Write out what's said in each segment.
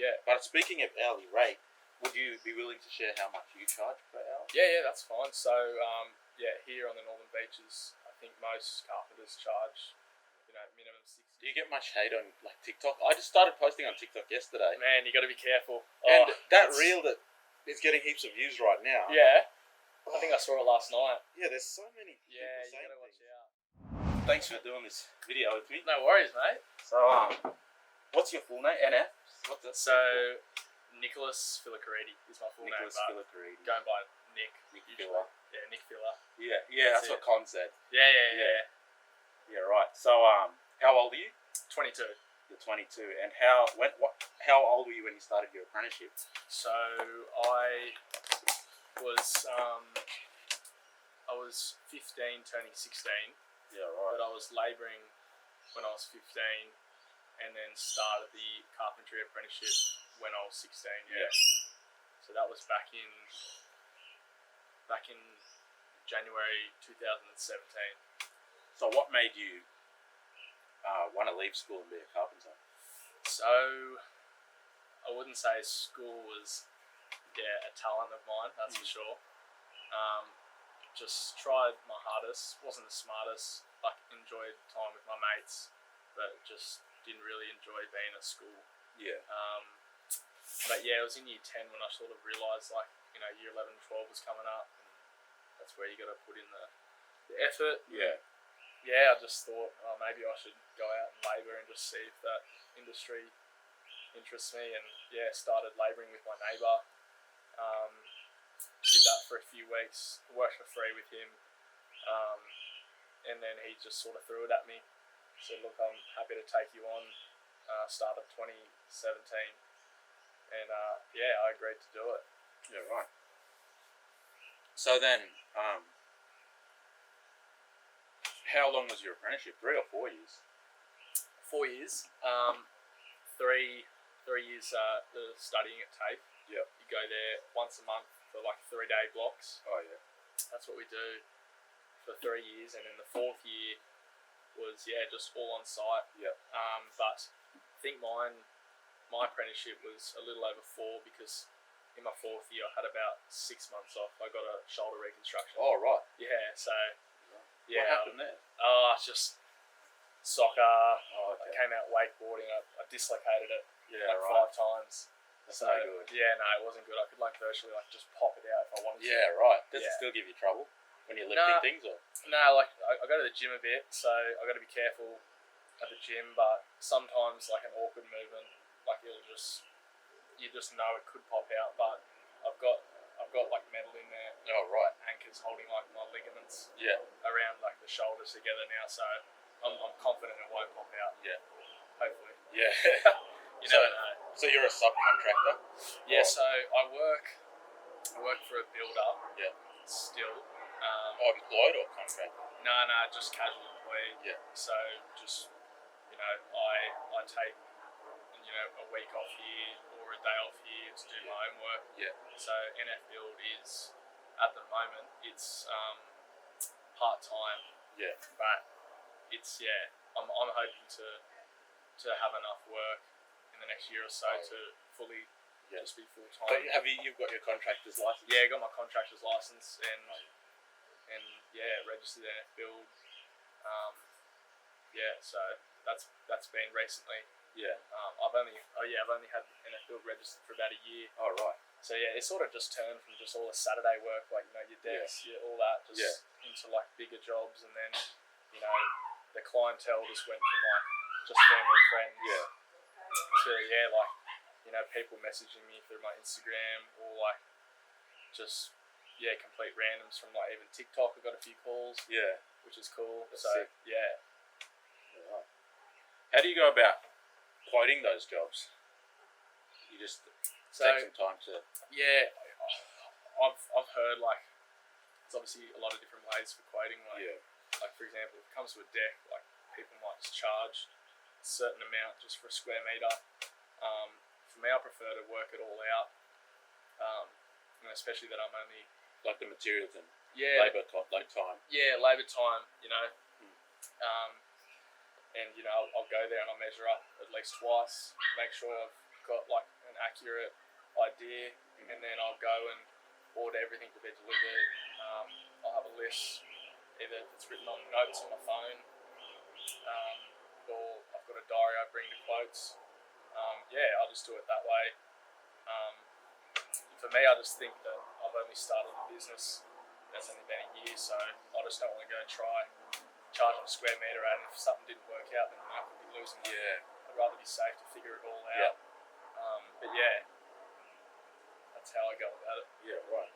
Yeah. But speaking of hourly rate, would you be willing to share how much you charge per hour? Yeah, that's fine. So, here on the Northern Beaches, I think most carpenters charge, minimum 60. Do you get much hate on like TikTok? I just started posting on TikTok yesterday. Man, you got to be careful. And that reel that is getting heaps of views right now. Yeah. I think I saw it last night. Yeah, there's so many people Yeah, you saying got to watch things. out. Thanks for doing this video with me. No worries, mate. So, what's your full name? NF? What's that? So, Nicholas Filacaridi is my full Nicholas name. Filacaridi. Going by Nick. Nick usually. Filler. Yeah, Nick Filler. Yeah, that's what Con said. Yeah. Yeah, right. So, how old are you? 22. You're 22. And how old were you when you started your apprenticeship? So I was 15, turning 16. Yeah, right. But I was labouring when I was 15, and then started the carpentry apprenticeship when I was 16. Yeah. So that was back in January 2017. So what made you want to leave school and be a carpenter? So I wouldn't say school was a talent of mine, that's for sure. Just tried my hardest, wasn't the smartest, enjoyed time with my mates, but just didn't really enjoy being at school. Yeah. But yeah, it was in year 10 when I sort of realised year 11 and 12 was coming up, and that's where you got to put in the effort. Yeah. Yeah, I just thought maybe I should go out and labour and just see if that industry interests me, and started labouring with my neighbour. Did that for a few weeks, worked for free with him, and then he just sort of threw it at me. Said, look, I'm happy to take you on, start of 2017, and I agreed to do it. Yeah, right. So then, how long was your apprenticeship? 3 or 4 years? 4 years. 3 years studying at TAFE. Yep. You go there once a month for 3-day blocks. Oh yeah. That's what we do for 3 years, and then the 4th year was just all on site. Yep. But I think my apprenticeship was a little over 4, because in my 4th year I had about 6 months off. I got a shoulder reconstruction. Oh right. Yeah. So. What happened there? It's just soccer. Oh, okay. I came out wakeboarding. I dislocated it 5 times. That's no good. Yeah, no, it wasn't good. I could virtually just pop it out if I wanted to. Yeah, right. Does it still give you trouble when you're lifting things, or? No, I go to the gym a bit, so I got to be careful at the gym. But sometimes an awkward movement, you just know it could pop out. But I've got metal in there. Oh right. Anchors holding my ligaments. Yeah. Around the shoulders together now, so I'm confident it won't pop out. Yeah. Hopefully. Yeah. You never know. So you're a subcontractor? Yeah. So I work for a builder. Yeah. Still. Employed or contract? No, just casual employee. Yeah. So just I take a week off here or a day off here to do my own work. Yeah. So NF Build is at the moment it's part time. Yeah. But it's I'm hoping to have enough work in the next year or so to fully just be full time. But you've got your contractor's license? Yeah, I got my contractor's license and registered NF Build. So that's been recently. Yeah. I've only had NF Build registered for about a year. Oh right. So it sort of just turned from just all the Saturday work, your decks, all that, just into bigger jobs, and then the clientele just went from just family friends to people messaging me through my Instagram, or just complete randoms from even TikTok. I got a few calls, which is cool. That's so sick. yeah. Right. How do you go about quoting those jobs? You just take some time to. Yeah, I've heard there's obviously a lot of different ways for quoting. For example, if it comes to a deck, people might just charge a certain amount just for a square meter. For me, I prefer to work it all out, especially that I'm only the materials and labour time. Yeah, labour time. And I'll go there and I'll measure up at least twice, make sure I've got an accurate idea, and then I'll go and order everything to be delivered. I'll have a list, either if it's written on notes on my phone, or I've got a diary I bring to quotes. I'll just do it that way. For me, I just think that I've only started the business. That's only been a year, so I just don't want to go try charging a square metre out, and if something didn't work out, then I could be losing money. I'd rather be safe to figure it all out. That's how I go about it. Yeah, right.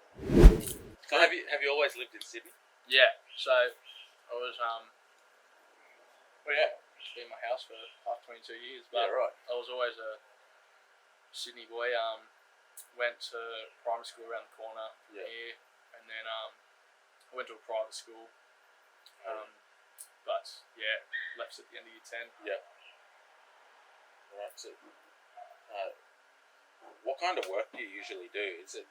So have you always lived in Sydney? Yeah, so I was it's been in my house for half 22 years, but Yeah, right. I was always a Sydney boy. Went to primary school around the corner from here, and then I went to a private school. But left at the end of year 10. Yeah. Right. So, what kind of work do you usually do? Is it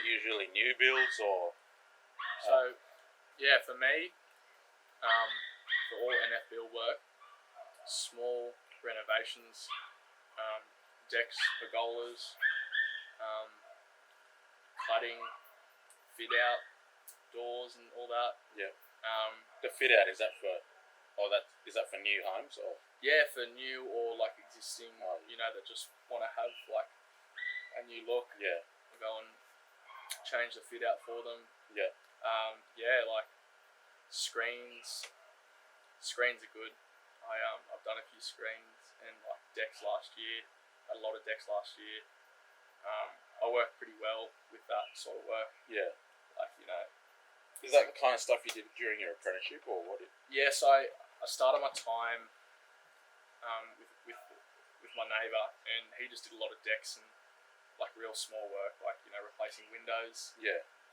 usually new builds or? So, for me, for all NF build work, small renovations, decks, pergolas, cladding, fit out, doors, and all that. Yeah. The fit out, is that for new homes or? Yeah, for new or like existing, that just want to have like a new look. Yeah. We'll go and change the fit out for them. Yeah. Like screens. Screens are good. I've done a few screens and like decks last year. Had a lot of decks last year. I work pretty well with that sort of work. Yeah. Is that the kind of stuff you did during your apprenticeship, or what? Yes, I started my time with my neighbour, and he just did a lot of decks and like real small work, like replacing windows,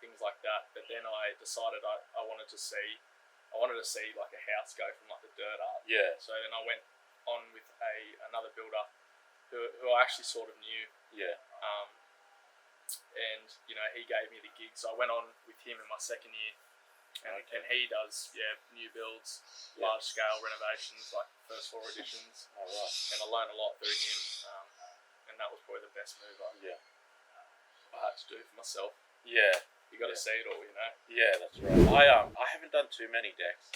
things like that. But then I decided I wanted to see like a house go from like the dirt up. Yeah. So then I went on with another builder who I actually sort of knew. Yeah. And he gave me the gig, so I went on with him in my second year, and he does new builds, large scale renovations like first floor additions. Oh, right. And I learned a lot through him, and that was probably the best move I had to do for myself. Yeah. You got to see it all, Yeah, that's right. I haven't done too many decks.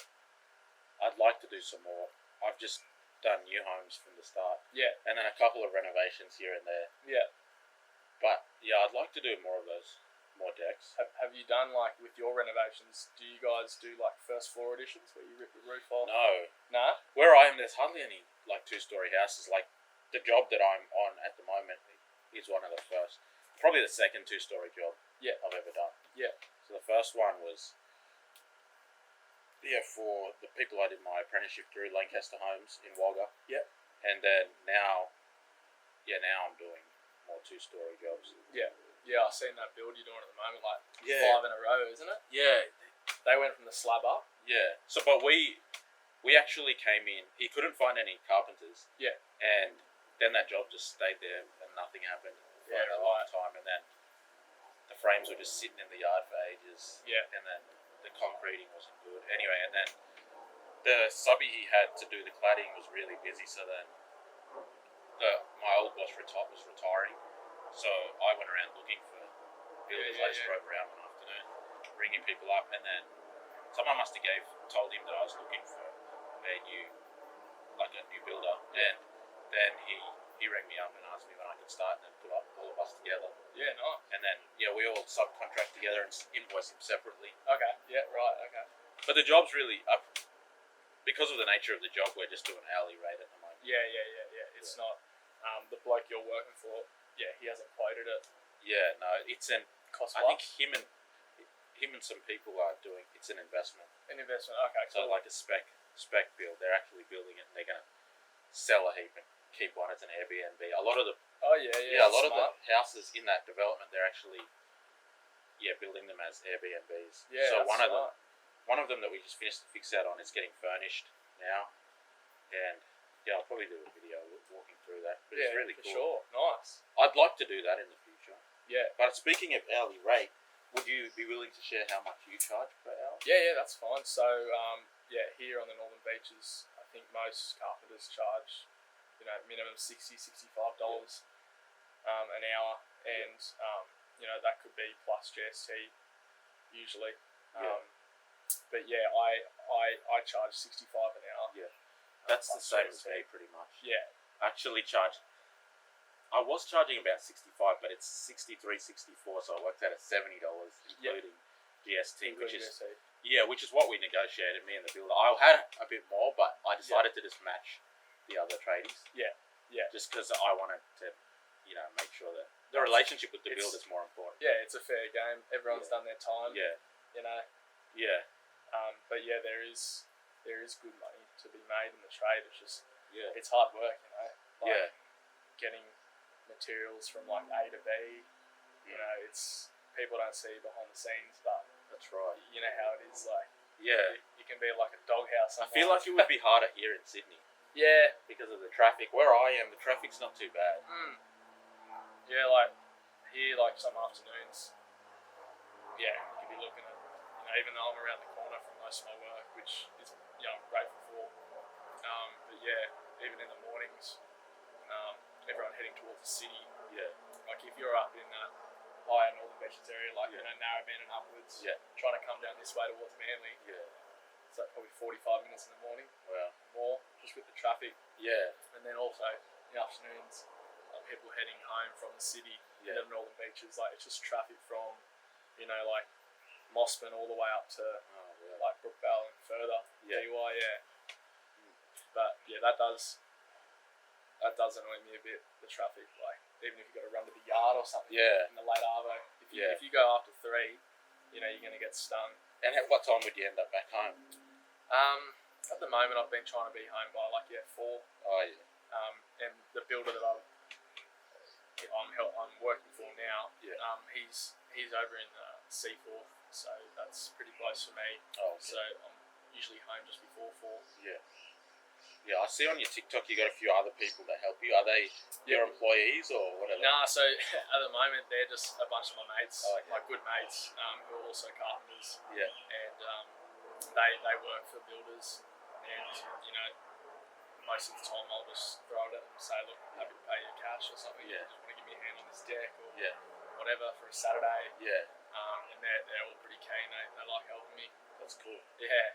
I'd like to do some more. I've just done new homes from the start. Yeah. And then a couple of renovations here and there. Yeah. But I'd like to do more of those, more decks. Have you done like with your renovations? Do you guys do like first floor additions where you rip the roof off? No. Nah. Where I am, there's hardly any like 2-story houses. Like the job that I'm on at the moment is one of the first, probably the second 2-story job I've ever done. Yeah. So the first one was for the people I did my apprenticeship through, Lancaster Homes in Wagga. Yeah. And then now I'm doing more 2-story jobs. Yeah. Yeah, I've seen that build you're doing at the moment, like 5 in a row, isn't it? Yeah. They went from the slab up. Yeah. So, but we actually came in. He couldn't find any carpenters. Yeah. And then that job just stayed there, and nothing happened for a long time. And then the frames were just sitting in the yard for ages. Yeah. And then the concreting wasn't good. Anyway, and then the subby he had to do the cladding was really busy. So then my old boss was retiring. So I went around looking for builders. I just drove around one afternoon, ringing people up, and then someone must have told him that I was looking for a new builder, and then he rang me up and asked me when I could start, and then put up all of us together. Yeah, nice. And then we all subcontract together and invoice him separately. Okay. Yeah. Right. Okay. But the job's really up because of the nature of the job. We're just doing hourly rate at the moment. Yeah. It's not the bloke you're working for. Yeah, he hasn't quoted it. Yeah, no, it's an. Cost. I think him and some people are doing. It's an investment. An investment. Okay. So Cool. like a spec build, they're actually building it, and they're gonna sell a heap and keep one as an Airbnb. A lot of the a lot of the houses in that development, they're actually building them as Airbnbs. Yeah. So that's one of them that we just finished the fix out on is getting furnished now, and I'll probably do a video walking through that. But it's really cool. Sure. Nice. I'd like to do that in the future. Yeah. But speaking of hourly rate, would you be willing to share how much you charge per hour? Yeah, that's fine. So, here on the Northern Beaches, I think most carpenters charge, minimum $60, $65. an hour, and that could be plus GST usually. But yeah, I charge 65 an hour. Yeah, that's the plus same as GST. me pretty much. Yeah, Actually charged. I was charging about 65, but it's 63, 64, so I worked out at $70, including GST, which is GST. which is what we negotiated, me and the builder. I had a bit more, but I decided to just match the other tradies. Yeah. Just because I wanted to, make sure that the relationship with the builder is more important. Yeah, it's a fair game. Everyone's done their time. Yeah. Yeah. But yeah, there is good money to be made in the trade. It's just it's hard work, getting materials from like A to B. It's people don't see behind the scenes, but That's right. you know how it is. Like Yeah. you can be like a doghouse. I feel like it would be harder here in Sydney Yeah. because of the traffic. Where I am, the traffic's not too bad. Yeah, like here, like some afternoons. Yeah, you could be looking at, even though I'm around the corner from most of my work, which is, I'm grateful for. But yeah, even in the mornings, everyone heading towards the city. Yeah. Like if you're up in that higher Northern Beaches area, like Narrabeen and upwards, trying to come down this way towards Manly, it's like probably 45 minutes in the morning. Wow. More, just with the traffic. Yeah. And then also in the afternoons, people heading home from the city in the Northern Beaches. Like it's just traffic from, like Mossman all the way up to like Brookvale and further. Yeah. DY, But yeah, that does annoy me a bit. The traffic, like even if you got to run to the yard or something. Yeah. In the late arvo, if you go after 3, you're gonna get stung. And at what time would you end up back home? At the moment, I've been trying to be home by 4. Oh yeah. And the builder that I'm working for now, he's over in Seaforth, so that's pretty close for me. Oh, okay. So I'm usually home just before 4. Yeah. Yeah, I see on your TikTok you got a few other people that help you. Are they your employees or whatever? Nah, so at the moment they're just a bunch of my mates, my good mates, who are also carpenters. Yeah. And they work for builders, and most of the time I'll just throw it at them and say, look, I'm happy to pay you cash or something. Yeah. You just want to give me a hand on this deck or whatever for a Saturday. Yeah. And they're all pretty keen. They like helping me. That's cool. Yeah.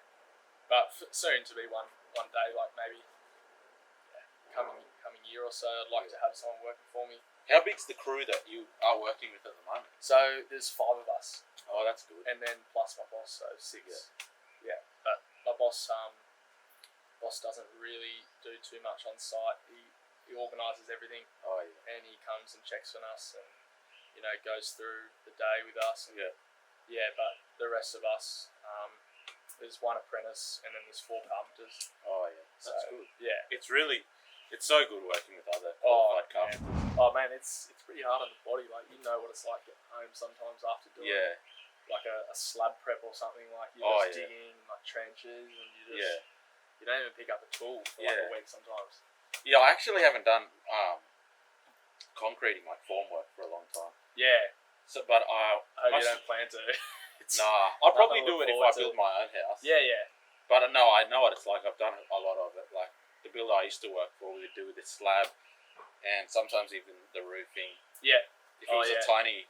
But soon to be one day, like maybe coming year or so, I'd like to have someone working for me. How big's the crew that you are working with at the moment? So there's 5 of us. Oh, that's good. And then plus my boss, so 6. Yeah. But my boss doesn't really do too much on site. He organises everything. Oh yeah. And he comes and checks on us and goes through the day with us. And yeah, but the rest of us, there's 1 apprentice and then there's 4 carpenters. Oh yeah, that's good. Yeah, it's so good working with other qualified carpenters. Oh man, it's pretty hard on the body. Like you know what it's like getting home sometimes after doing like a slab prep or something. Like you're just digging like trenches and you just you don't even pick up the tool for like a week sometimes. Yeah, I actually haven't done concreting like formwork for a long time. Yeah. So, but I hope you don't plan to. Nah, I'll probably do it if I build my own house. Yeah, yeah. But no, I know what it's like. I've done a lot of it. Like the builder I used to work for, we would do the slab, and sometimes even the roofing. Yeah. If it was a tiny.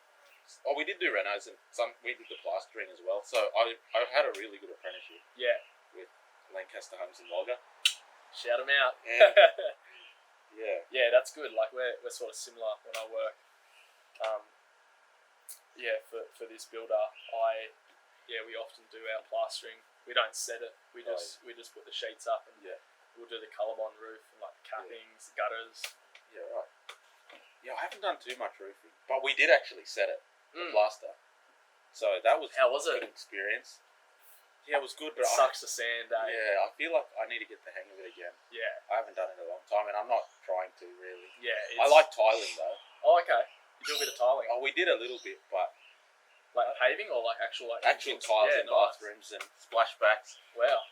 Oh, we did do renos and we did the plastering as well. So I had a really good apprenticeship. Yeah. With Lancaster Homes in Wagga. Shout them out. Yeah. Yeah, that's good. Like we're sort of similar when I work. For this builder, we often do our plastering. We don't set it. We just put the sheets up and we'll do the Colorbond roof and like the cappings, gutters. Yeah, right. Yeah, I haven't done too much roofing, but we did actually set it, the plaster. So that was how was a it? Good experience. Yeah, it was good, but it sucks the sand, eh? Yeah, I feel like I need to get the hang of it again. Yeah, I haven't done it in a long time, and I'm not trying to really. Yeah, I like tiling though. Oh, okay. You do a bit of tiling. Oh, we did a little bit, but like paving or like actual tiles in bathrooms and splashbacks. Wow.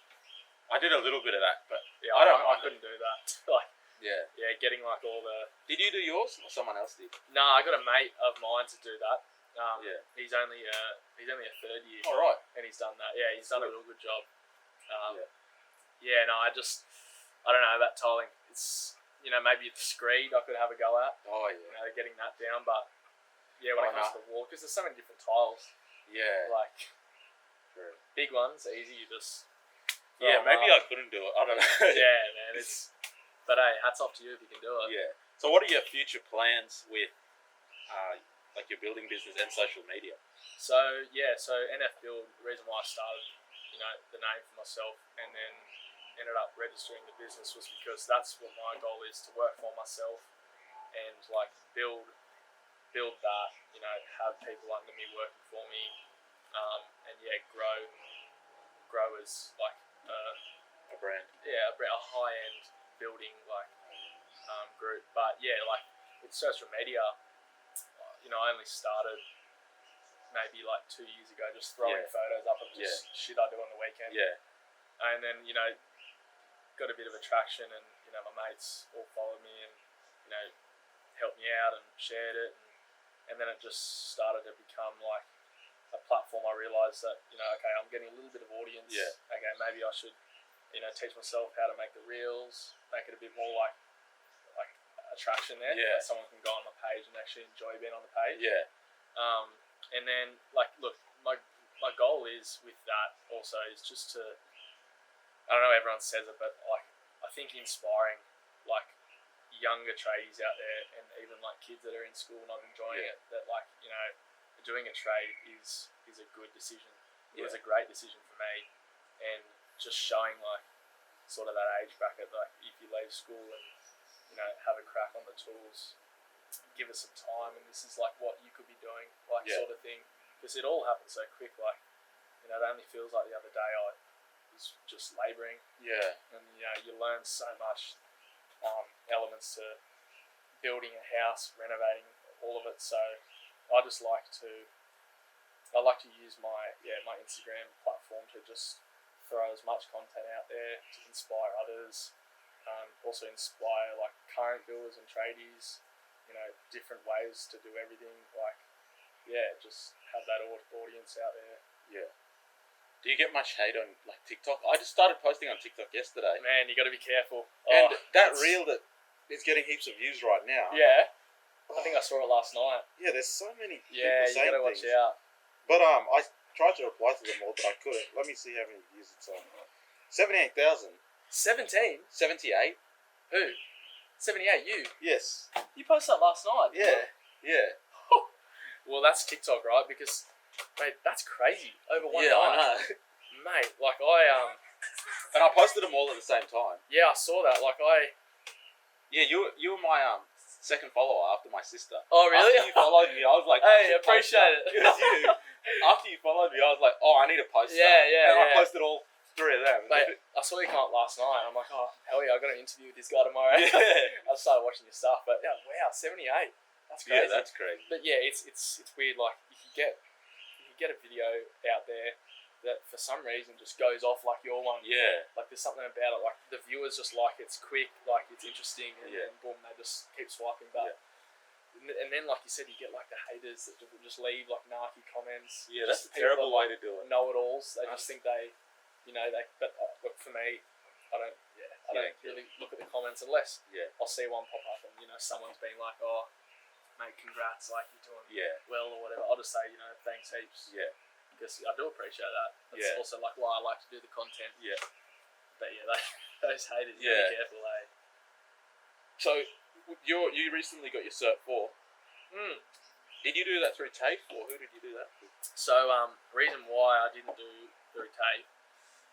I did a little bit of that, but I couldn't do that. Like getting like all the. Did you do yours or someone else did? No, I got a mate of mine to do that. He's only a 3rd year. All right. And he's done that. Yeah, he's done a real good job. No, I don't know, that tiling. maybe the screed I could have a go at. Oh yeah. Getting that down. But yeah, when it comes to the wall, because there's so many different tiles. Yeah. Like True. big ones, easy. You just Yeah, maybe I couldn't do it. I don't know. Yeah, man. But hey, hats off to you if you can do it. Yeah. So, what are your future plans with, like your building business and social media? So NF Build. The reason why I started, the name for myself, and then ended up registering the business was because that's what my goal is, to work for myself and like build that. Have people under me working for me, and grow as like A brand. a high end building group. But yeah, like with social media, I only started maybe like 2 years ago, just throwing photos up of just shit I do on the weekend. Yeah. And then got a bit of attraction, and my mates all followed me and helped me out and shared it, and then it just started to become like a platform. I realised that okay, I'm getting a little bit of audience. Yeah. Okay, maybe I should teach myself how to make the reels, make it a bit more like attraction there. Yeah. That someone can go on my page and actually enjoy being on the page. Yeah. And then look, my goal is with that also is just to, I don't know, everyone says it, but I think inspiring younger tradies out there, and even kids that are in school not enjoying it, that doing a trade is a good decision. It was a great decision for me, and just showing sort of that age bracket, if you leave school and have a crack on the tools, give us some time, and this is what you could be doing, sort of thing, because it all happens so quick. It only feels like the other day I was just labouring. Yeah. And you learn so much elements to building a house, renovating, all of it. So I just like to use my Instagram platform to just throw as much content out there to inspire others, also inspire current builders and tradies, different ways to do everything. Just have that audience out there. Yeah. Do you get much hate on TikTok? I just started posting on TikTok yesterday. Man, you got to be careful. And that reel that is getting heaps of views right now. Yeah. I think I saw it last night. Yeah, there's so many people you saying got to watch things. out. But I tried to reply to them all, but I couldn't. Let me see how many views it's on. 78,000. 17? 78. Who? 78, you? Yes. You posted that last night? Yeah. Yeah. Well, that's TikTok, right? Because, mate, that's crazy. Over one night. I know. Mate, and I posted them all at the same time. Yeah, I saw that. Yeah, you were my second follower after my sister. Oh, really? After you followed me, I was like, hey, appreciate it. It was you. After you followed me, I was like, oh, I need to post Yeah. And I posted all 3 of them. Mate, I saw you come up last night. I'm like, oh, hell yeah, I got an interview with this guy tomorrow. Yeah. I started watching your stuff, but yeah, wow, 78. That's crazy. Yeah, that's crazy. But yeah, it's weird. You can get a video out there that for some reason just goes off like your one. Yeah. There's something about it. The viewers just it's quick, it's interesting, and then boom, they just keep swiping. But and then you said, you get the haters that will just leave nasty comments. Yeah, that's a terrible way to do it. Know-it-alls. They just think they, But look, for me, I don't really look at the comments unless I'll see one pop up and someone's been like, oh, mate, congrats, you're doing well or whatever. I'll just say, thanks heaps. Yeah. Because I do appreciate that. That's also why I like to do the content. Yeah. But yeah, those haters, you gotta be careful, eh? So, you recently got your Cert 4. Did you do that through TAFE, or who did you do that with? So, reason why I didn't do through TAFE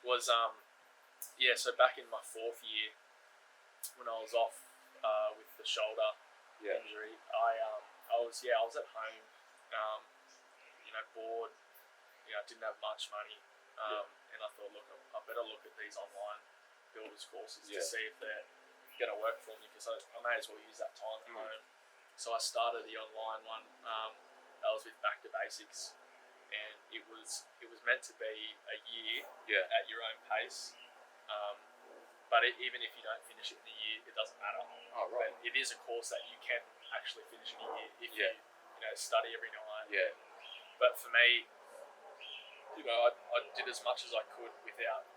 was, so back in my 4th year, when I was off with the shoulder injury, I was at home, bored, didn't have much money, and I thought, look, I better look at these online builders courses to see if they're going to work for me, because I may as well use that time at home. So I started the online one. That was with Back to Basics, and it was meant to be a year at your own pace. But even if you don't finish it in a year, it doesn't matter. Oh, right. But it is a course that you can actually finish in a year if you study every night. Yeah. But for me, I did as much as I could without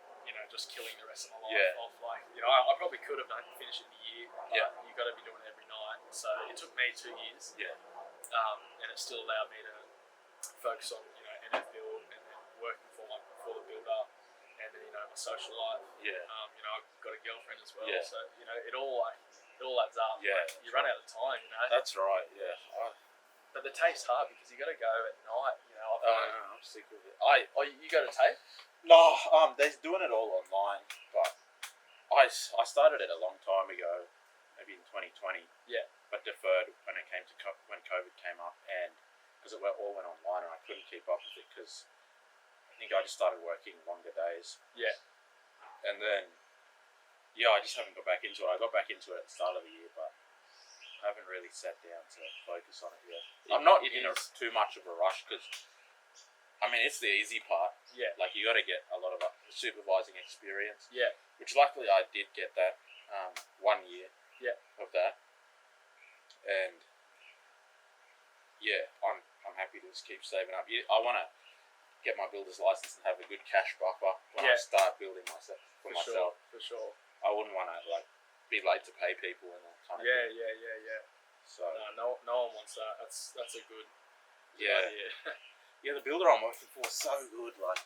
just killing the rest of my life Yeah. off. Like, I probably could have done finish it in a year, but Yeah. you got to be doing it every night. So it took me 2 years, Yeah. and it still allowed me to focus on NF build and then working for the builder, and then my social life. Yeah. I've got a girlfriend as well, Yeah. so it all adds up. Yeah. Like, you run out of time, That's right. Yeah. But the tape's hard because you got to go at night. I'm sick of it. You go to tape? No, they're doing it all online, but I started it a long time ago, maybe in 2020. Yeah. But deferred when it came to when COVID came up, and because it all went online, and I couldn't keep up with it because I think I just started working longer days. Yeah. And then, I just haven't got back into it. I got back into it at the start of the year, but I haven't really sat down to focus on it yet. I'm not in too much of a rush because, it's the easy part. Yeah. Like, you got to get a lot of supervising experience. Yeah. Which luckily I did get that 1 year. Yeah. Of that. And I'm happy to just keep saving up. I want to get my builder's license and have a good cash buffer when I start building myself myself. For sure. I wouldn't want to be late to pay people and that kind of thing. Yeah. So No one wants that. That's a good idea. Yeah, the builder I'm working for is so good. Like,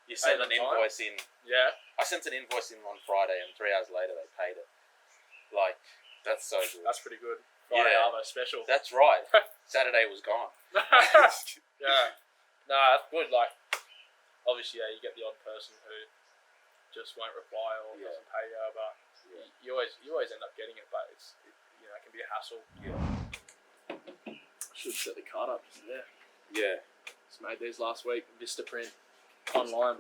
you send an invoice in. Yeah. I sent an invoice in on Friday, and 3 hours later they paid it. Like, that's so good. That's pretty good. Friday Arvo special. That's right. Saturday was gone. Yeah. No, that's good. Like, obviously, you get the odd person who just won't reply or doesn't pay you, but you always end up getting it. But it can be a hassle. Yeah. I should have set the card up just there. Yeah. Just made these last week. Vistaprint online.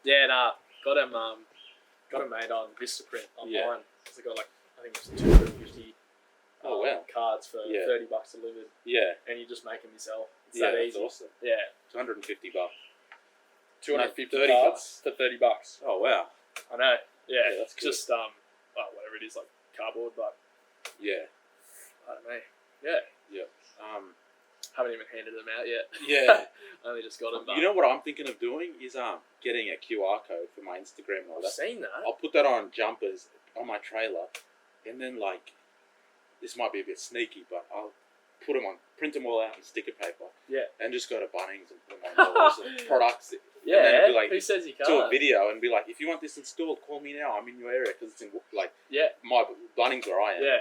Yeah, got them made on Vistaprint online. Yeah. They got I think it's 250 cards for $30 delivered. Yeah. And you just make them yourself. It's that easy. That's awesome. Yeah. $250. 250 30 cards for $30. Oh wow. I know. Yeah, that's just whatever it is, like cardboard, but yeah. I don't know. Yeah. Yeah. Haven't even handed them out yet. Yeah. Only just got them. You know what I'm thinking of doing is getting a QR code for my Instagram and all that. I've seen that. I'll put that on jumpers on my trailer, and then this might be a bit sneaky, but I'll print them all out in sticker paper. Yeah. And just go to Bunnings and put them on doors and products. Yeah. And then be like, who says you can't? Do a video and be like, if you want this installed, call me now. I'm in your area because it's in my Bunnings where I am. Yeah.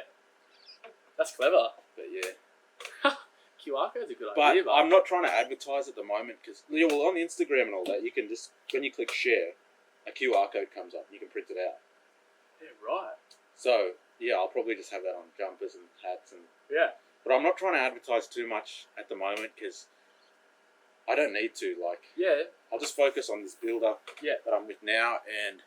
That's clever. But yeah. QR code's a good But idea. But I'm not trying to advertise at the moment because on Instagram and all that, you can just when you click share, a QR code comes up. You can print it out. Yeah, right. So I'll probably just have that on jumpers and hats and. Yeah. But I'm not trying to advertise too much at the moment because I don't need to. Yeah. I'll just focus on this builder that I'm with now, and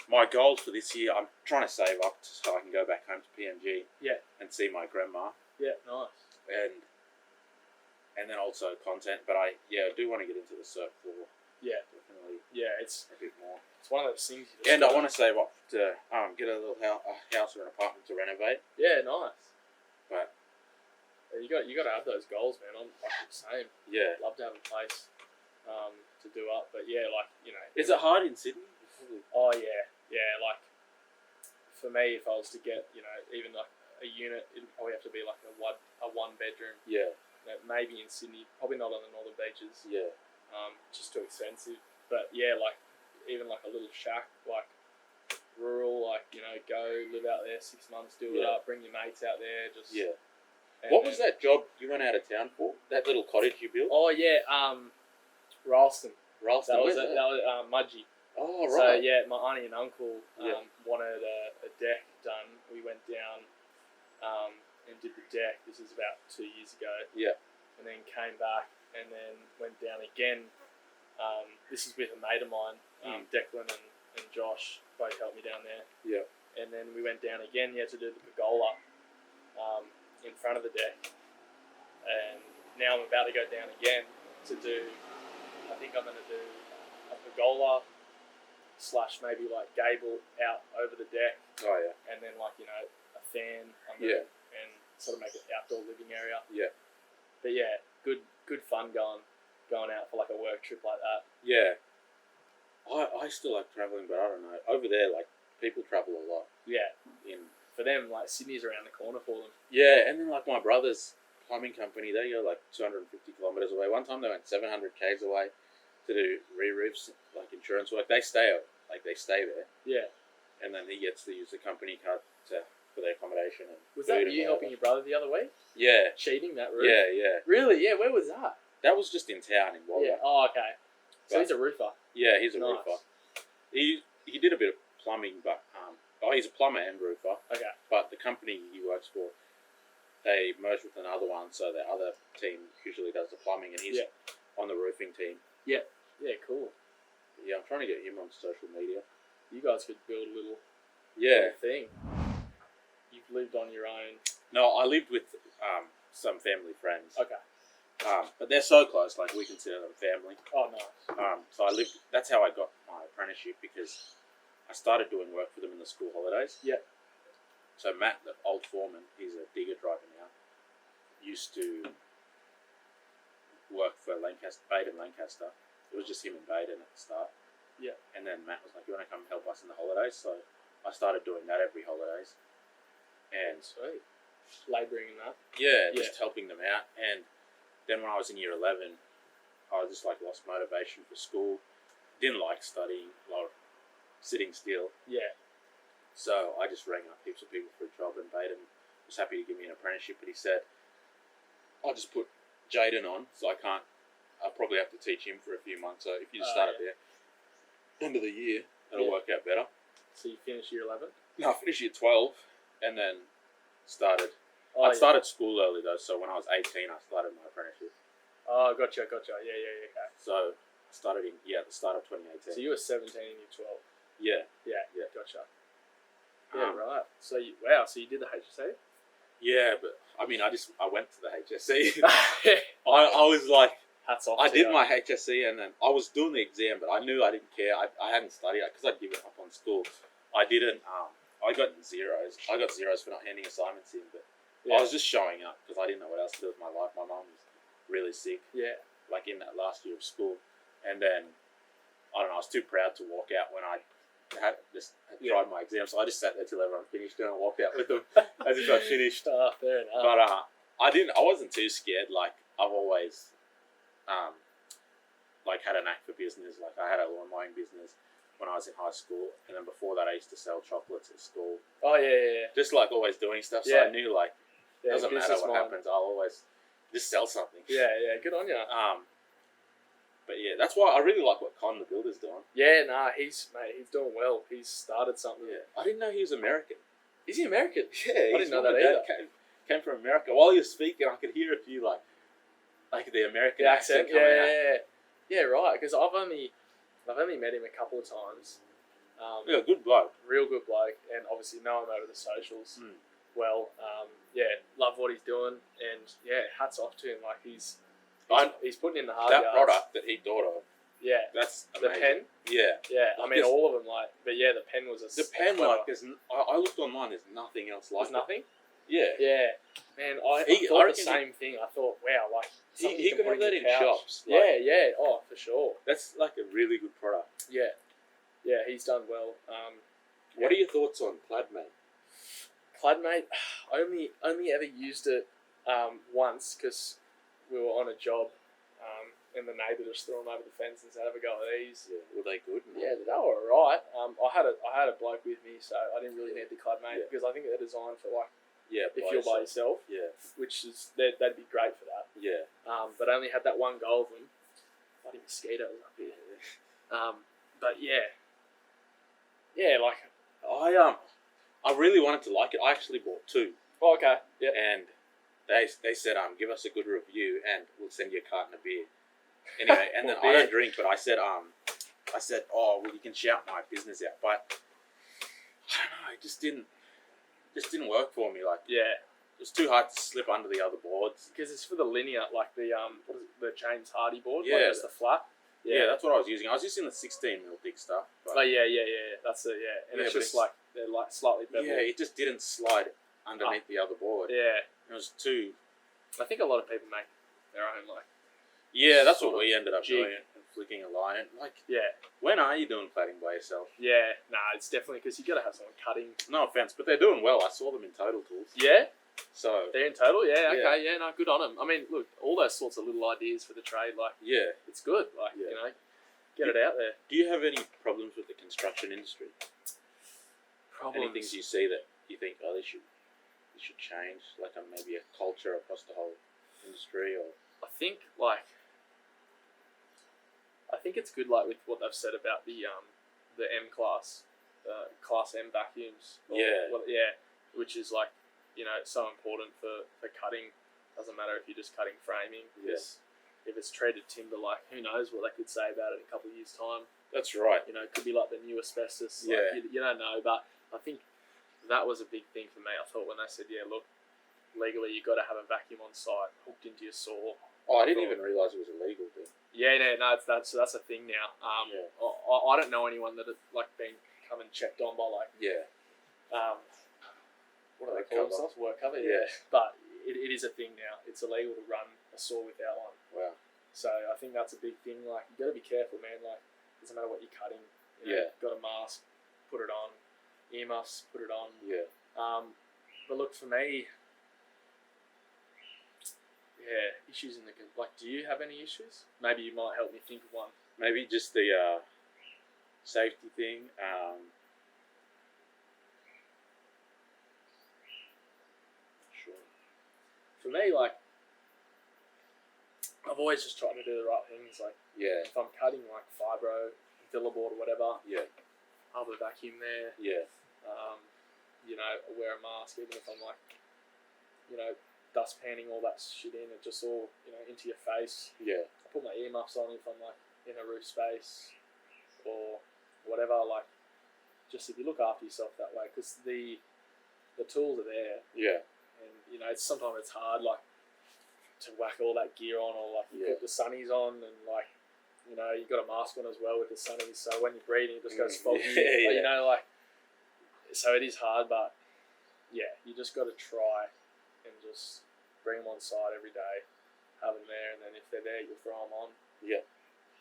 my goal for this year, I'm trying to save up so I can go back home to PNG. Yeah. And see my grandma. Yeah, nice. And then also content, but I do want to get into the Cirque floor. Yeah. Definitely. Yeah, it's a bit more. It's one of those things. I want to save up to get a little house or an apartment to renovate. Yeah, nice. But you got to have those goals, man. I'm the same. Yeah. Love to have a place to do up, but Is it hard in Sydney? Oh yeah. For me, if I was to get even a unit, it'd probably have to be a 1 bedroom. Yeah. Maybe in Sydney, probably not on the northern beaches. Yeah. Just too expensive. But yeah, even a little shack, rural, go live out there 6 months, do it up, bring your mates out there, just. Yeah. What was that job you went out of town for? That little cottage you built? Oh yeah, Ralston. Ralston. That was Mudgee. Oh So right. yeah, my auntie and uncle wanted a deck done. We went down and did the deck. This is about 2 years ago. Yeah. And then came back and then went down again. This is with a mate of mine, Declan and Josh, both helped me down there. Yeah. And then we went down again, to do the pergola in front of the deck. And now I'm about to go down again to do, I think I'm going to do a pergola / maybe gable out over the deck. Oh yeah. And then a fan under and sort of make it outdoor living area. Yeah. But yeah, good fun going out for a work trip like that. Yeah. I still like travelling, but I don't know. Over there, like, people travel a lot. Yeah. In For them, like, Sydney's around the corner for them. Yeah, and then, like, my brother's plumbing company, they go, like, 250 kilometres away. One time they went 700 k's away to do re-roofs, like, insurance work. They stay there. Yeah. And then he gets to use the company card for their accommodation. And Was food that and you whatever. helping your brother the other week? Yeah. Cheating that roof? Yeah. Really? Yeah, where was that? That was just in town in Wagga. Yeah. Oh, okay. So But- he's a roofer. Yeah, he's a Nice. roofer. He did a bit of plumbing, but he's a plumber and roofer. Okay. But the company he works for, they merged with another one, so the other team usually does the plumbing, and he's on the roofing team. Yeah, cool. Yeah, I'm trying to get him on social media. You guys could build a little thing. You've lived on your own. No, I lived with some family friends. Okay. But they're so close, like we consider them family. Oh, nice. So that's how I got my apprenticeship, because I started doing work for them in the school holidays. Yeah. So Matt, the old foreman, he's a digger driver now, used to work for Baden Lancaster. It was just him and Baden at the start. Yeah. And then Matt was like, "You want to come help us in the holidays?" So I started doing that every holidays. And Sweet. Labouring in that. yeah, just helping them out. And then when I was in year 11, I just like lost motivation for school. Didn't like studying, like sitting still. Yeah. So I just rang up heaps of people for a job, and Baden was happy to give me an apprenticeship, but he said, "I'll just put Jaden on, so I'll probably have to teach him for a few months, so if you just start at the end of the year, it'll work out better." So you finished year 11? No, I finished year 12, and then started. Oh, I started school early though, so when I was 18, I started my apprenticeship. Oh, gotcha. Yeah, okay. So I started at the start of 2018. So you were 17 and you're 12. Yeah. Yeah, gotcha. Yeah, right. So so you did the HSC? Yeah, but I mean, I went to the HSC. I was like, Hats off. I to did you. my HSC, and then I was doing the exam, but I knew I didn't care. I hadn't studied because I'd given up on school. I didn't. I got zeros. I got zeros for not handing assignments in, but I was just showing up because I didn't know what else to do with my life. My mum was really sick. Yeah. Like in that last year of school, and then I don't know. I was too proud to walk out when I had tried my exam, so I just sat there till everyone finished and I walked out with them as if I finished. Fair enough. But I wasn't too scared. Like I've always like had a knack for business. Like I had a lawn mowing business when I was in high school, and then before that I used to sell chocolates at school. Oh yeah. Just like always doing stuff. So I knew like it doesn't matter what happens, I'll always just sell something. Yeah, good on you. But yeah, that's why I really like what Con the Builder's doing. Yeah, he's doing well. He's started something. Yeah, I didn't know he was American. Is he American? Yeah, I didn't know that either. Came from America. While he was speaking, I could hear a few like the American accent coming out. Yeah, right. Because I've only met him a couple of times. Yeah, good bloke. Real good bloke, and obviously know him over the socials. Well, love what he's doing, and hats off to him. Like he's putting in the hard yards. That product that he thought of. Yeah, that's amazing. The pen. Yeah. I mean, all of them but the pen was the pen. Like, I looked online. There's nothing else like. There's nothing. Yeah. Man, I thought the same thing. I thought, wow, like he could have that in shops. Like, oh, for sure. That's like a really good product. Yeah, he's done well. What are your thoughts on Cladmate? Cladmate, I only ever used it once because we were on a job, and the neighbour just threw them over the fence and said, "Have a go at these." Yeah, were they good? Yeah, they were alright. I had a bloke with me, so I didn't really need the Cladmate because I think they're designed for like if you're by yourself. Yeah, which is they'd be great for that. Yeah. But I only had that one go of them. Bloody mosquitoes up here. But like I really wanted to like it. I actually bought two. Oh, okay. Yeah. And they said give us a good review and we'll send you a carton of beer. Anyway, and then I don't drink, but I said oh well, you can shout my business out, but I don't know, it just didn't work for me. Like it was too hard to slip under the other boards because it's for the linear, like the what is it, the James Hardy board. Yeah, like it's the flat. Yeah, that's what I was using. I was using the 16 mil thick stuff. But That's it. Yeah, and it's just like they're like slightly beveled. Yeah, it just didn't slide underneath the other board. Yeah, it was too. I think a lot of people make their own like. Yeah, that's what we ended up doing. flicking a line. Like, Yeah, when are you doing cladding by yourself? yeah. Nah, it's definitely because you got to have someone cutting. No offense, but they're doing well. I saw them in Total Tools. Yeah, So, they're in total. Yeah, Yeah. okay. Yeah, no, good on them. I mean, look, all those sorts of little ideas for the trade, like yeah. it's good. Like Yeah. you know, get it out there. Do you have any problems with the construction industry? Problems. Any things you see that you think, oh, this should change, like maybe a culture across the whole industry, or I think like I think it's good like with what they've said about the M class, class M vacuums. Yeah. Which is like so important for cutting. Doesn't matter if you're just cutting framing. Yeah. Because if it's treated timber, like who knows what they could say about it in a couple of years' time. that's right. It could be like the new asbestos. Yeah. Like, you don't know, but I think that was a big thing for me. I thought when they said, yeah, look, legally you got to have a vacuum on site hooked into your saw. Oh, I didn't even realise it was illegal thing. Yeah, no, that's a thing now. Yeah. I don't know anyone that has like been come and checked on by like Yeah. what do they Work call cover. themselves? Work cover. Yeah. But it is a thing now. It's illegal to run a saw without one. Wow. So I think that's a big thing. Like you got to be careful, man. Like doesn't matter what you're cutting. Yeah. Got a mask, put it on. Earmuffs, put it on. Yeah. But look, for me, yeah, issues in the like. Do you have any issues? Maybe you might help me think of one. Maybe just the safety thing. Sure. For me, like, I've always just tried to do the right things. Like, Yeah. if I'm cutting like fibro, Villaboard or whatever, Yeah. I'll have a vacuum there. Yeah. I wear a mask even if I'm like, dust panning all that shit in. It just all into your face. Yeah. I put my earmuffs on if I'm like in a roof space or whatever. Like, just if you look after yourself that way, because the tools are there, Yeah. and sometimes it's hard like to whack all that gear on, or like you Yeah. put the sunnies on, and like you got a mask on as well with the sunnies, so when you're breathing it just goes foggy. Yeah. Like so it is hard, but yeah, you just got to try and just bring them on site every day, have them there, and then if they're there, you throw them on. Yeah.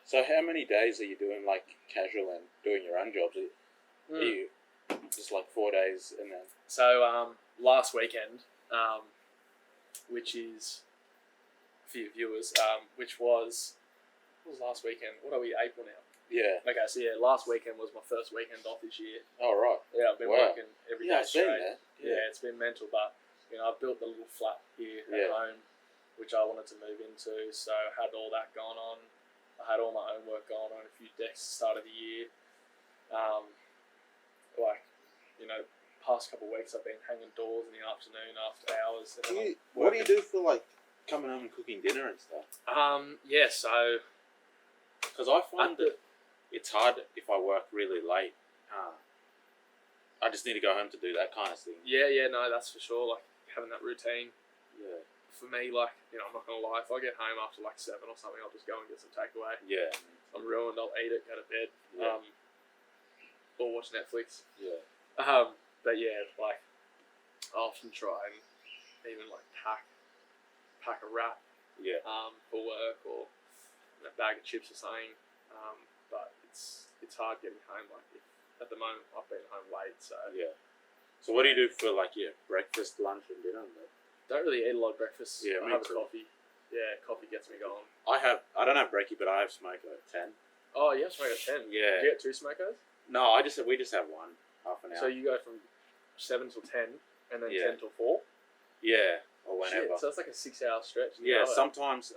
So how many days are you doing like casual and doing your own jobs? Are you just like 4 days and then? So last weekend, which is for your viewers, which was what was last weekend? What are we, April now? Yeah. Okay, so yeah, last weekend was my first weekend off this year. Oh right. Yeah, I've been Wow. working every day Yeah, I've seen straight. that. Yeah, it's been mental, but I've built the little flat here Yeah. at home, which I wanted to move into. So I had all that going on. I had all my own work going on. A few decks at the start of the year. Past couple of weeks I've been hanging doors in the afternoon after hours. And then What do you do for like coming home and cooking dinner and stuff? Yeah, so Because I find that it's hard if I work really late. I just need to go home to do that kind of thing. yeah, no, that's for sure. Like having that routine. Yeah. For me, like, I'm not gonna lie, if I get home after like 7 or something, I'll just go and get some takeaway. Yeah. I'm ruined, I'll eat it, go to bed. Yeah. Or watch Netflix. Yeah. But yeah, like I often try and even like pack a wrap Yeah. for work, or a bag of chips or something. But it's hard getting home. Like at the moment I've been home late, so Yeah. So what do you do for like your breakfast, lunch, and dinner? don't really eat a lot of breakfast. Yeah, I me have too. a coffee. Yeah, coffee gets me going. I don't have brekkie, but I have smoker at 10. Oh, you have smoke at 10. Yeah. Do you get 2 smokers? No, we just have one, half an hour. So you go from 7 till 10, and then Yeah. 10 till 4. Yeah, or whenever. Shit, so it's like a 6-hour stretch. Yeah, sometimes.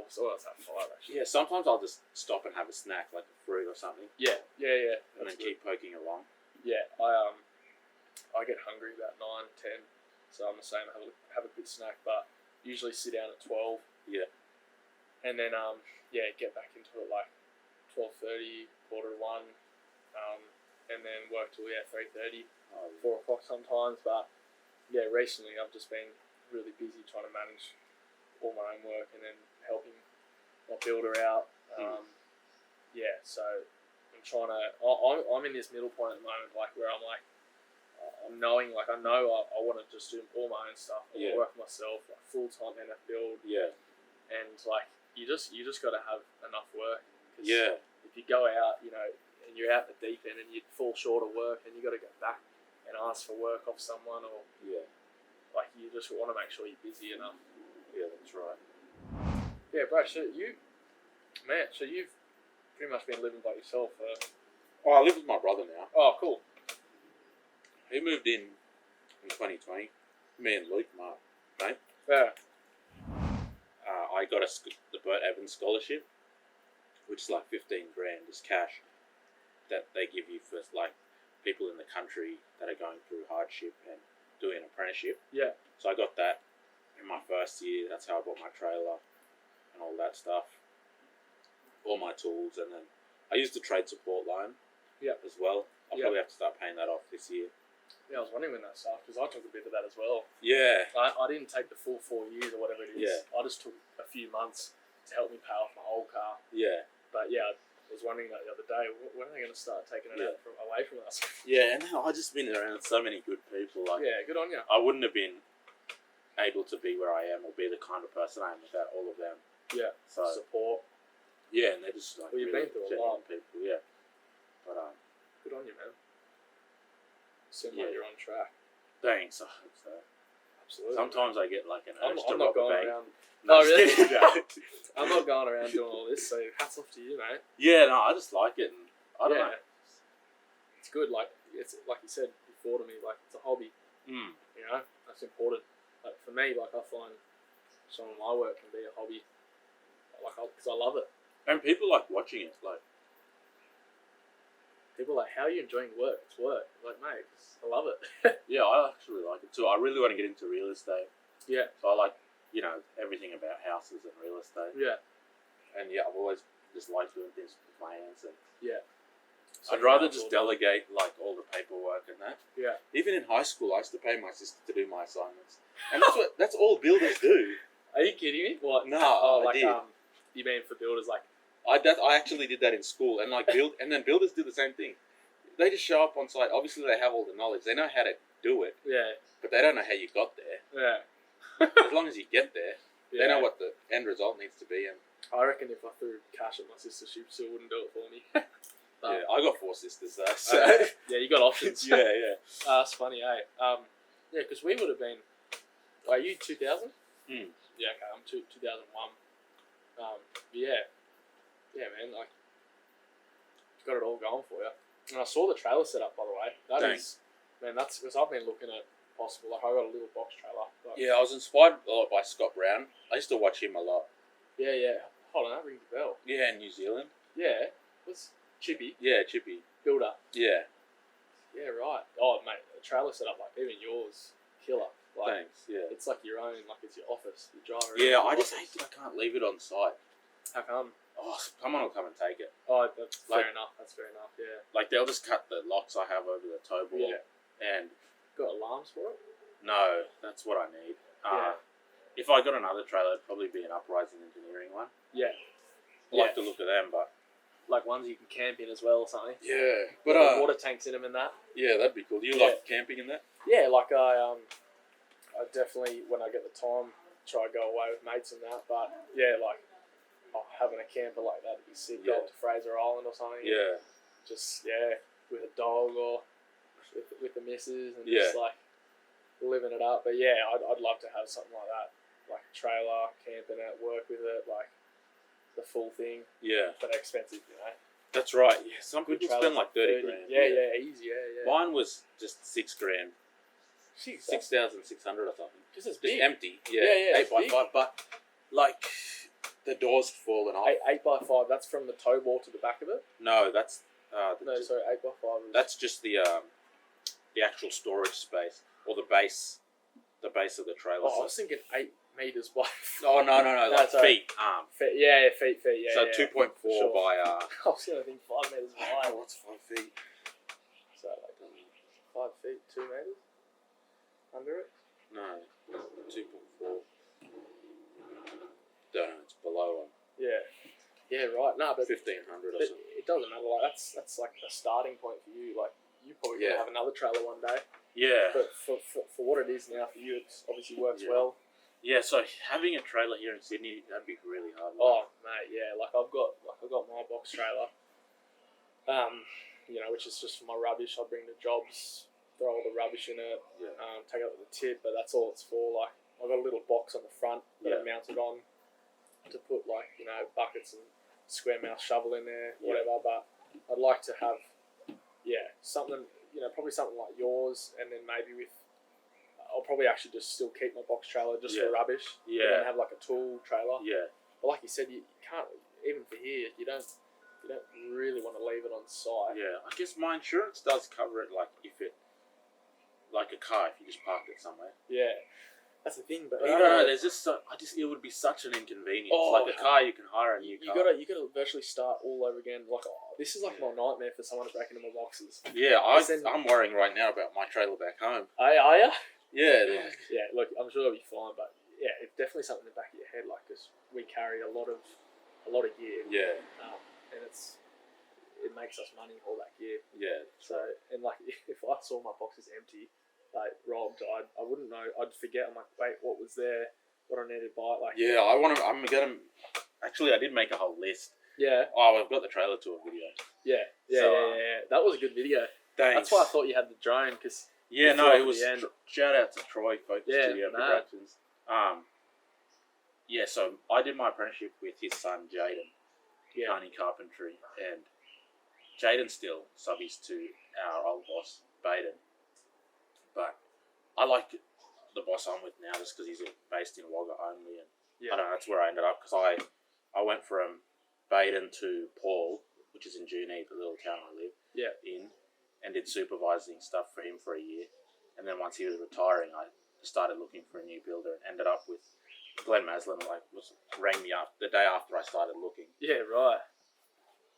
So it's like 5 actually. Yeah, sometimes I'll just stop and have a snack, like a fruit or something, Yeah. and That's then good. keep poking along. Yeah, I get hungry about 9, 10, so I'm the same. Have a quick snack, but usually sit down at 12. Yeah. And then get back into it like 12:30, 1:45, and then work till 3:30, 4 o'clock sometimes. But yeah, recently I've just been really busy trying to manage all my own work and then helping my builder out. So I'm trying to. I'm in this middle point at the moment, like where I'm like, I'm knowing, like I know I want to just do all my own stuff. I want to work for myself, like full time NF build, Yeah. and like you just got to have enough work, 'Cause Yeah. if you go out, you know, and you're out in the deep end and you fall short of work and you got to go back and ask for work off someone, or Yeah. like you just want to make sure you're busy enough. Yeah, that's right. Yeah, bro. So you've pretty much been living by yourself. Oh, I live with my brother now. Oh, cool. He moved in 2020. Me and Luke, my mate. Yeah. I got the Burt Evans scholarship, which is like 15 grand is cash that they give you for like people in the country that are going through hardship and doing an apprenticeship. Yeah. So I got that in my first year. That's how I bought my trailer and all that stuff, all my tools, and then I used the trade support loan. Yeah. As well. I'll Yeah. probably have to start paying that off this year. Yeah, I was wondering when that started because I took a bit of that as well. Yeah. I didn't take the full 4 years or whatever it is. Yeah. I just took a few months to help me pay off my old car. Yeah. But yeah, I was wondering that the other day. When are they going to start taking it out away from us? Yeah, and I just been around so many good people. Like, Yeah, good on you. I wouldn't have been able to be where I am or be the kind of person I am without all of them. Yeah. So Support. yeah, and they're just like Well, you've really been through a genuine lot. people. Yeah, but Good on you, man. Seems Yeah. like you're on track. thanks. I hope so. Absolutely. Sometimes I get like an urge to I'm rob not going a bank. around. No, Oh, really? just kidding. I'm not going around doing all this. So hats off to you, mate. Yeah, no, I just like it, and I don't Yeah. know. It's good. Like it's like you said before to me. Like it's a hobby. Mm. You know, that's important. Like for me, like I find some of my work can be a hobby. Like because I love it. And people like watching it. Like, People are like, how are you enjoying work? It's work. Like, mate, I love it. yeah, I actually like it too. I really want to get into real estate. Yeah. So I like, everything about houses and real estate. Yeah. And yeah, I've always just liked doing things with my hands. And Yeah. I'd rather just delegate like all the paperwork and that. Yeah. Even in high school, I used to pay my sister to do my assignments, and that's all builders do. Are you kidding me? What? No, Oh, I like did. You mean for builders like? I actually did that in school, and and then builders do the same thing. They just show up on site. Obviously, they have all the knowledge. They know how to do it, Yeah. but they don't know how you got there. Yeah. As long as you get there, Yeah. they know what the end result needs to be. And I reckon if I threw cash at my sister, she still wouldn't do it for me. But, yeah, I got 4 sisters though. So yeah, you got options. yeah. That's funny, eh? Yeah, because we would have been. Are you 2000? Mm. Yeah, okay, I'm 2001. Yeah, man, like got it all going for you. And I saw the trailer set up, by the way. Thanks. That's because I've been looking at possible. Like I got a little box trailer. Like, Yeah, I was inspired a lot by Scott Brown. I used to watch him a lot. Yeah. Hold on, that rings a bell. Yeah, in New Zealand. Yeah, what's Chippy Yeah, Chippy. Builder? Yeah, Yeah, right. Oh, mate, the trailer set up like even yours, killer. Like, thanks. Yeah. It's like your own, like it's your office. You drive around. Yeah, your I just office. hate that I can't leave it on site. How come? Oh, someone will come and take it. Oh, that's fair Like- enough. That's fair enough. Yeah. Like they'll just cut the locks I have over the tow ball. Yeah. And Got alarms for it? no, that's what I need. Yeah. If I got another trailer, it'd probably be an Uprising Engineering one. Yeah. I like the look of them, but Like ones you can camp in as well or something. yeah, but Like water tanks in them and that. yeah, that'd be cool. Do you Yeah. like camping in that? Yeah, like I definitely when I get the time try to go away with mates and that. But yeah, like having a camper like that would be sick. Go Yeah. up to Fraser Island or something. Yeah, Just with a dog or with the missus and Yeah. just like living it up. But yeah, I'd love to have something like that, like a trailer, camping at work with it, like the full thing. yeah, But expensive, you know. that's right. Yeah, some Good people trailer spend for like 30 grand. Yeah, easy. Yeah. Mine was just 6 grand, Jeez, 6,600 or something. Because it's Just big. empty. Yeah, Yeah, 8 it's by big. 5, but like the door's fallen off. 8x5. That's from the tow ball to the back of it. No, that's No, sorry, 8x5. Is, that's just the actual storage space or the base of the trailer. Oh, I was thinking 8 meters wide. Oh no, No, like sorry. feet, Feet, feet. Yeah. so yeah. 2.4 Sure. by I was gonna think 5 meters I don't know wide. what's 5 feet. So like 5 feet, 2 meters under it. No, 2.4. Don't know. It's below Yeah, right. No, but 1,500 or but something. it doesn't matter. Like that's like a starting point for you. Like you probably Yeah. gonna have another trailer one day. Yeah, But for what it is now for you, it obviously works Yeah. well. Yeah, so having a trailer here in Sydney, that'd be really hard. Oh mate, yeah. I've got my box trailer. Which is just for my rubbish. I bring the jobs, throw all the rubbish in it, Yeah. take out the tip, but that's all it's for. Like I've got a little box on the front that I mounted on to put buckets and square mouth shovel in there, whatever. But I'd like to have something, probably something like yours, and then maybe with I'll probably actually just still keep my box trailer just for rubbish. Yeah. And then have like a tool trailer. Yeah. But like you said, you can't, even for here, you don't really want to leave it on site. Yeah, I guess my insurance does cover it, like if it, like a car, if you just parked it somewhere. Yeah, that's the thing. But I don't know. There's just it would be such an inconvenience. Like a car, you can hire a new car. You gotta virtually start all over again. Like this is like my nightmare for someone to break into my boxes. Yeah, I'm worrying right now about my trailer back home. Are you? Yeah. Yeah. Look, I'm sure it'll be fine, but yeah, it's definitely something in the back of your head, like because we carry a lot of gear. Yeah. And it makes us money, all that gear. Yeah. So and like if I saw my boxes empty, like robbed, I wouldn't know. I'd forget. I'm like, wait, what was there? What I needed to buy? Like I'm gonna. Actually, I did make a whole list. Yeah. Oh, I've got the trailer tour video. Yeah. That was a good video. Thanks. That's why I thought you had the drone because. Yeah, no, it was. Shout out to Troy Focus Studio Productions. Yeah, so I did my apprenticeship with his son Jaden, Carney Carpentry, and Jaden still subbies to our old boss Baden. But I like the boss I'm with now just because he's based in Wagga only, and I don't know, that's where I ended up because I went from Baden to Paul, which is in Junee, the little town I live in, and did supervising stuff for him for a year. And then once he was retiring, I started looking for a new builder and ended up with Glenn Maslin. Rang me up the day after I started looking. Yeah, right.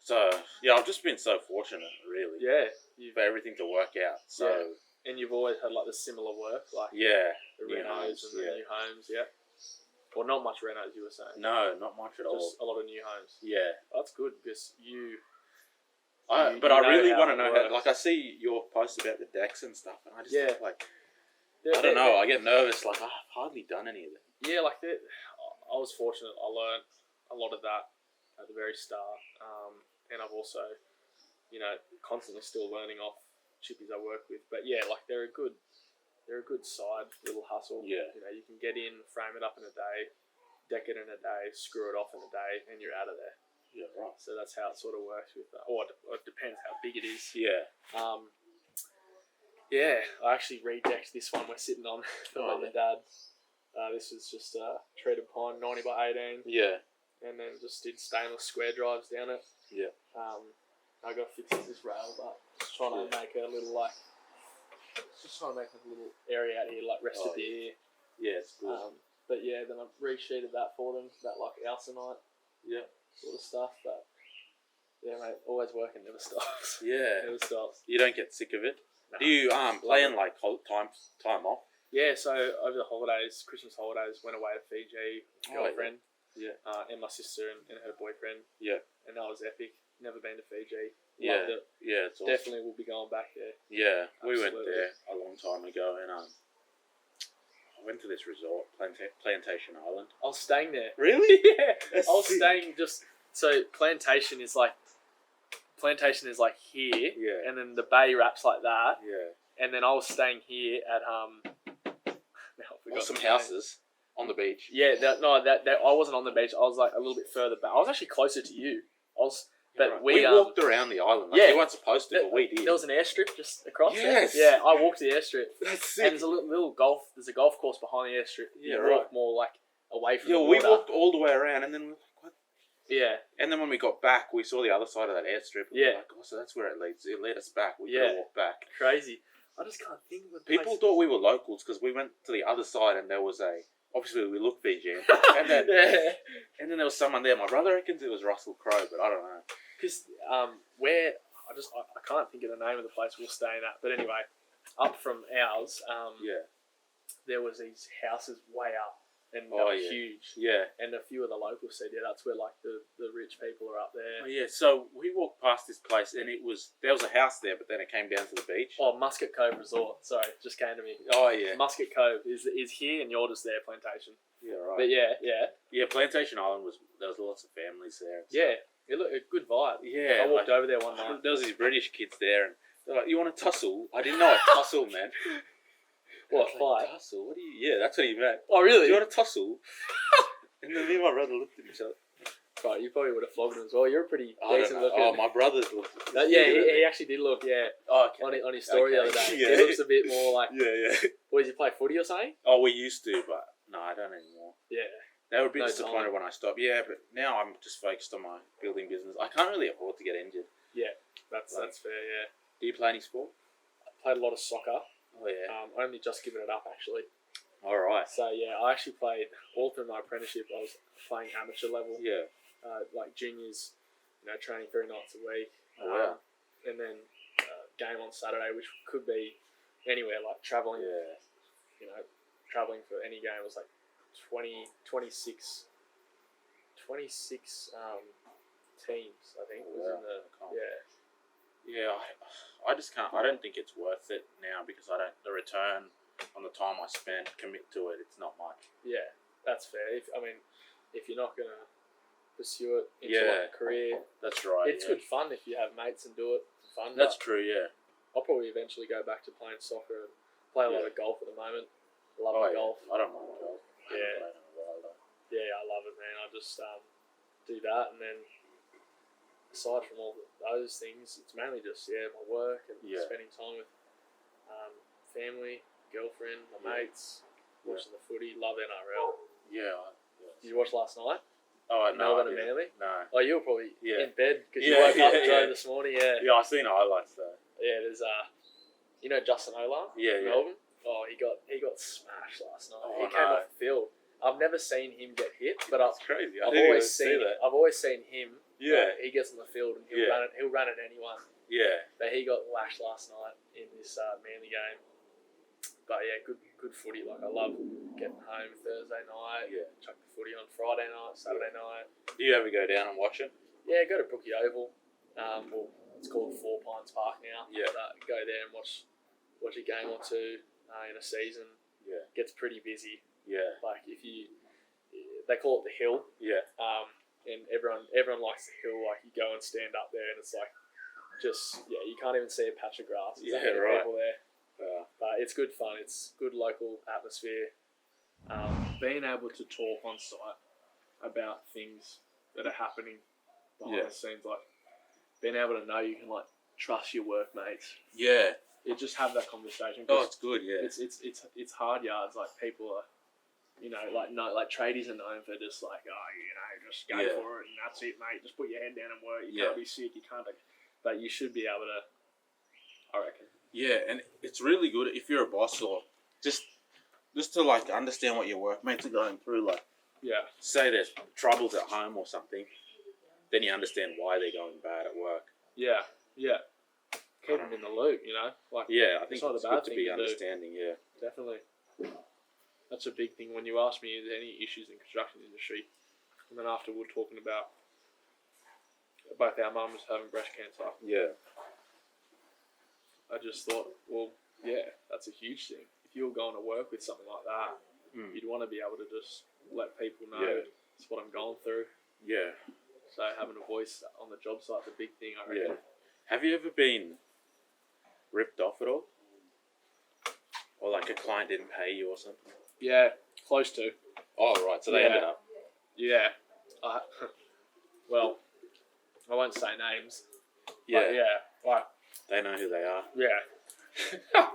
So yeah, I've just been so fortunate, really. Yeah, for everything to work out. So and you've always had like the similar work, like the renos and the new homes. Yeah. Or not much renos, you were saying. No, not much at all. Just a lot of new homes. Yeah, that's good because I really want to know how. Like I see your posts about the decks and stuff, and I just think like I don't know. I get nervous. Like I've hardly done any of it. Yeah, like that. I was fortunate. I learned a lot of that at the very start, and I've also, constantly still learning off chippies I work with. But yeah, like they're a good side little hustle. Yeah, you can get in, frame it up in a day, deck it in a day, screw it off in a day, and you're out of there. Yeah, right. So that's how it sort of works with that. Or it depends how big it is. Yeah. I actually redecked this one we're sitting on for my dad. This was just treated pine 90 by 18. Yeah. And then just did stainless square drives down it. Yeah. I got fixed this rail, but just trying to make a little area out here, like rest of the year. Yeah, it's good. But yeah, then I resheeted that for them, that like alcinite. Yeah. Sort of stuff, but yeah, mate, always working, never stops. Yeah. Never stops. You don't get sick of it? No. Do you plan like time off? Yeah, so over the holidays, Christmas holidays, went away to Fiji, girlfriend. Yeah. And my sister and her boyfriend. Yeah. And that was epic. Never been to Fiji. Yeah. Loved it. Yeah, it's awesome. Definitely will be going back there. Yeah, we went there a long time ago, and I went to this resort, Plantation Island. I was staying there. Really? Yeah. I was staying so Plantation is like here. Yeah. And then the bay wraps like that. Yeah. And then I was staying here at some houses on the beach. Yeah, I wasn't on the beach. I was like a little bit further back. I was actually closer to you. We walked around the island. You weren't supposed to, but we did. There was an airstrip just across. Yes. There. Yeah, I walked to the airstrip. That's sick. And there's a little golf. There's a golf course behind the airstrip. Yeah, you walk more like away from. Yeah, the water. we walked all the way around, and then we were like, what? Yeah. And then when we got back, we saw the other side of that airstrip. And we were like, oh, so that's where it leads. It led us back. We could have walked back. Crazy. I just can't think of the place. People thought we were locals because we went to the other side, and there was obviously we looked Fijian, and then there was someone there. My brother reckons it was Russell Crowe, but I don't know. Because I can't think of the name of the place we were staying at. But anyway, up from ours, there was these houses way up, and they were huge. Yeah. And a few of the locals said, that's where like the rich people are up there. Oh, yeah. So we walked past this place, and there was a house there, but then it came down to the beach. Oh, Muscat Cove Resort. Sorry, just came to me. Oh yeah. Muscat Cove is here, and you're just there, Plantation. Yeah, right. But yeah. Yeah, Plantation Island there was lots of families there. Yeah. It looked a good vibe. Yeah. I walked over there one night. There was these British kids there, and they're like, "You want to tussle?" I didn't know what tussle meant. What, I was fight? like, tussle? What do you? Yeah, that's what he meant. Oh, Do really? you want to tussle? And then me and my brother looked at each other. Right, you probably would have flogged him as well. You're a pretty I don't decent know. looking. Oh, my brother's looked. Yeah, he actually did look, Oh, okay. on his story the other day. Yeah. He looks a bit more like, Yeah. what, does he play footy or something? Oh, we used to, but no, I don't anymore. Yeah. They were a bit No disappointed time. when I stopped. Yeah, but now I'm just focused on my building business. I can't really afford to get injured. That's fair, yeah. Do you play any sport? I played a lot of soccer. Oh yeah. Only just given it up, actually. All right. So, yeah, I actually played all through my apprenticeship. I was playing amateur level, Yeah. like juniors, training 3 nights a week. Oh, wow. And then game on Saturday, which could be anywhere, like travelling. Yeah. Travelling for any game was like 26 teams, I think, was in the Yeah, I just can't. I don't think it's worth it now because the return on the time I spent commit to it. It's not much. Yeah, that's fair. If you're not gonna pursue it into Yeah. like a career, That's right. it's good fun if you have mates and do it. It's fun. That's but true. Yeah. I'll probably eventually go back to playing soccer and play a lot of golf at the moment. Love Oh, my yeah. golf. I don't mind golf. I Yeah. haven't played in a while though. Yeah, I love it, man. I just do that, and then aside from all those things, it's mainly just my work and Yeah. spending time with family, girlfriend, my mates, watching the footy. Love NRL. Yeah. Did you watch last night? Oh no. Melbourne I and didn't. Manly? No. Oh, you were probably Yeah. in bed because Yeah, you woke up and yeah, drove yeah. this morning. Yeah. Yeah, I seen highlights though. Yeah, there's Justin Olam Yeah, from yeah. Melbourne. Oh, he got smashed last night. Oh, he came no. off the field. I've never seen him get hit, but I've That's crazy. I I've didn't always even see seen that. I've always seen him. Yeah. He gets on the field and Yeah. he'll run at anyone. Yeah. But he got lashed last night in this Manly game. But yeah, good footy. Like I love getting home Thursday night. Yeah. Chuck the footy on Friday night, Saturday night. Do you ever go down and watch it? Yeah, go to Brookie Oval. Well, it's called Four Pines Park now. Yeah. But go there and watch a game or two in a season. Yeah. Gets pretty busy. Yeah. Like they call it the Hill. Yeah. And everyone likes the Hill. Like you go and stand up there, and it's like you can't even see a patch of grass. There's that Yeah, many right. people there. Yeah. But it's good fun. It's good local atmosphere. Being able to talk on site about things that are happening behind the scenes, like being able to know you can like trust your workmates. Yeah. You just have that conversation. Oh, 'cause it's good. Yeah. it's hard yards. Like people are, like tradies are known for just like just go Yeah. for it and that's it, mate. Just put your head down and work. You Yeah. can't be sick. You can't. But you should be able to. I reckon. Yeah, and it's really good if you're a boss or just to like understand what your workmates are going through. Like, Yeah. say there's troubles at home or something, then you understand why they're going bad at work. Yeah. Yeah. Keep them in the loop. Like Yeah, I think It's not a it's bad good to thing be to do. understanding. Yeah. definitely. That's a big thing. When you ask me, is there any issues in the construction industry, and then after we're talking about both our mums having breast cancer, Yeah. I just thought, well, yeah, that's a huge thing. If you're going to work with something like that, you'd want to be able to just let people know it's what I'm going through. Yeah. So having a voice on the job site's a big thing, I reckon. Have you ever been ripped off at all? Or like a client didn't pay you or something? Yeah, close to. Oh, right. So they ended up. Yeah. Well, I won't say names. Yeah. But yeah. Like, They know who they are. yeah.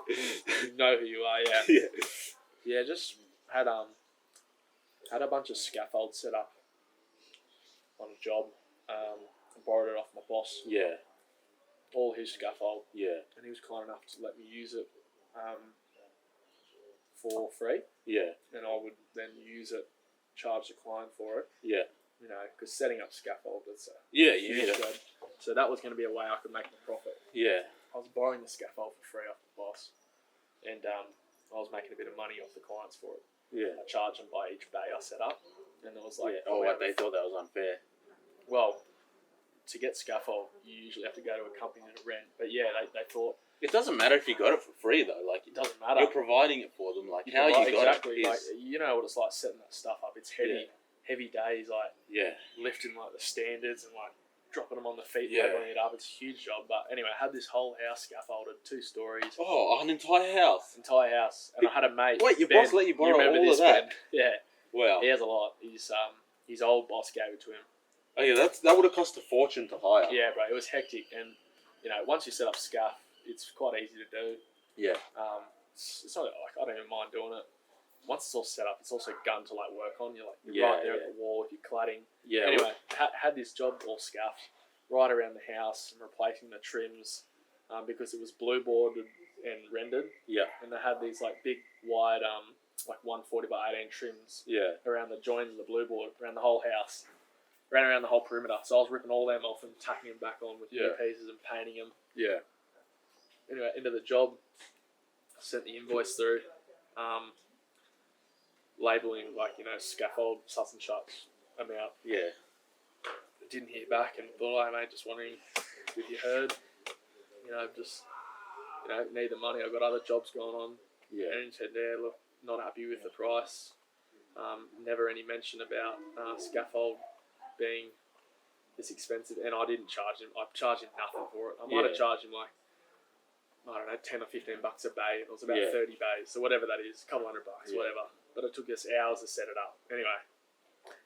You know who you are, yeah. Yeah. Yeah, just had a bunch of scaffolds set up on a job. I borrowed it off my boss, Yeah. all his scaffold, Yeah. and he was kind enough to let me use it for free, Yeah. and I would then use it, charge the client for it, Yeah. because setting up scaffold, it's a Yeah. You huge need it. job. So that was going to be a way I could make a profit. Yeah. I was borrowing the scaffold for free off the boss, and I was making a bit of money off the clients for it. Yeah. I charged them by each bay I set up, and it was like, Oh, what, they thought that was unfair. well, to get scaffold, you usually have to go to a company to rent. But yeah, they thought It doesn't matter if you got it for free though. Like It doesn't matter. you're providing it for them. Like You how provide- you got exactly. it Like is you know what it's like setting that stuff up. It's heavy, heavy days. Like yeah. lifting like the standards and like dropping them on the feet, Yeah. leveling it up. It's a huge job. But anyway, I had this whole house scaffolded, 2 stories, Oh, an entire house. entire house, and I had a mate. Wait, your Ben, boss let you borrow remember all this, of that? Ben? Yeah, Wow. he has a lot. His old boss gave it to him. Oh yeah, that would have cost a fortune to hire. Yeah, bro, it was hectic, and you know, once you set up scuff, it's quite easy to do. Yeah. It's not like I don't even mind doing it. Once it's all set up, it's also a gun to like work on. You're Yeah, right there yeah. at the wall with your cladding. Yeah. Anyway, had this job all scuffed right around the house and replacing the trims because it was blue boarded and rendered, Yeah. and they had these like big wide like 140 by 18 trims Yeah. around the joins of the blue board around the whole house, ran around the whole perimeter. So I was ripping all them off and tacking them back on with new Yeah. pieces and painting them. Yeah. Anyway, end of the job, sent the invoice through, labeling like scaffold such and such amount. Yeah. Didn't hear back and thought, hey mate, just wondering if you heard. Just need the money. I've got other jobs going on. Yeah. And he said, yeah, look, not happy with the price. Never any mention about scaffold being this expensive, and I didn't charge him. I charged him nothing for it. I might have Yeah. charged him like, I don't know, $10 or $15 a bay. It was about Yeah. 30 bays, so whatever that is, a couple $100, Yeah. whatever. But it took us hours to set it up. Anyway,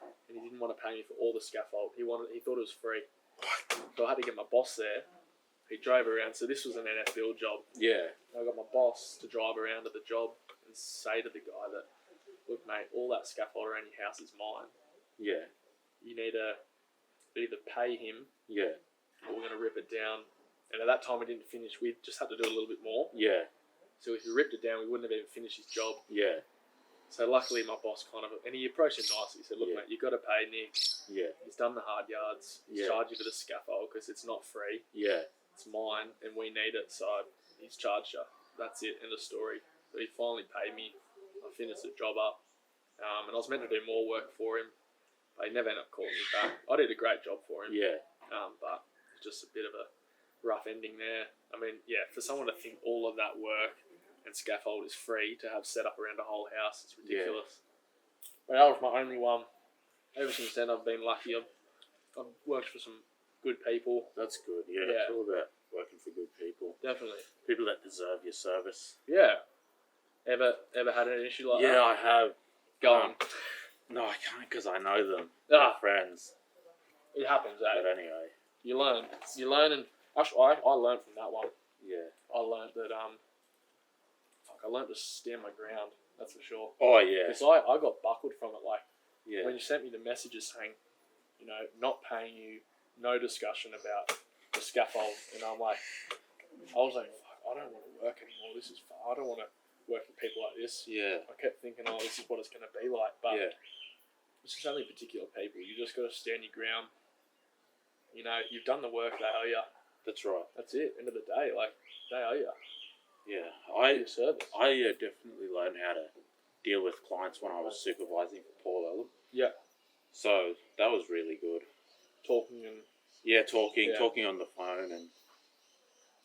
and he didn't want to pay me for all the scaffold. He thought it was free. So I had to get my boss there. He drove around. So this was an NF build job. Yeah. I got my boss to drive around to the job and say to the guy that, look, mate, all that scaffold around your house is mine. Yeah. You need to either pay him Yeah. or we're going to rip it down. And at that time, we didn't finish. We just had to do a little bit more. Yeah. So if we ripped it down, we wouldn't have even finished his job. Yeah. So luckily, my boss and he approached him nicely. He said, look, Yeah. mate, you've got to pay Nick. Yeah. He's done the hard yards. He's Yeah. charged you for the scaffold because it's not free. Yeah. It's mine and we need it. So he's charged you. That's it. End of story. So he finally paid me. I finished the job up. And I was meant to do more work for him. But he never ended up calling me back. I did a great job for him. Yeah. But it's just a bit of a rough ending there. I mean, yeah, for someone to think all of that work and scaffold is free to have set up around a whole house, it's ridiculous. But that was my only one. Ever since then, I've been lucky. I've worked for some good people. That's good. Yeah. Yeah. It's all about working for good people. Definitely. People that deserve your service. Yeah. Ever had an issue like Yeah, that? I have. Go on. No, I can't because I know them. Ah. They're friends. It happens, eh? But anyway. You learn, and actually, I learned from that one. Yeah. I learned that I learned to stand my ground. That's for sure. Oh yeah. Because I got buckled from it. Like Yeah. when you sent me the messages saying, not paying you, no discussion about the scaffold, and I was like, fuck, I don't want to work anymore. This is I don't want to work with people like this. Yeah. I kept thinking, oh, this is what it's going to be like, but Yeah. it's just only particular people. You just got to stand your ground. You've done the work. They owe you. That's right. That's it. End of the day, like they owe you. Yeah. Your service. I definitely learned how to deal with clients when I was supervising for Paul Ellen. Yeah. So that was really good. Talking and Yeah, talking Yeah. talking on the phone and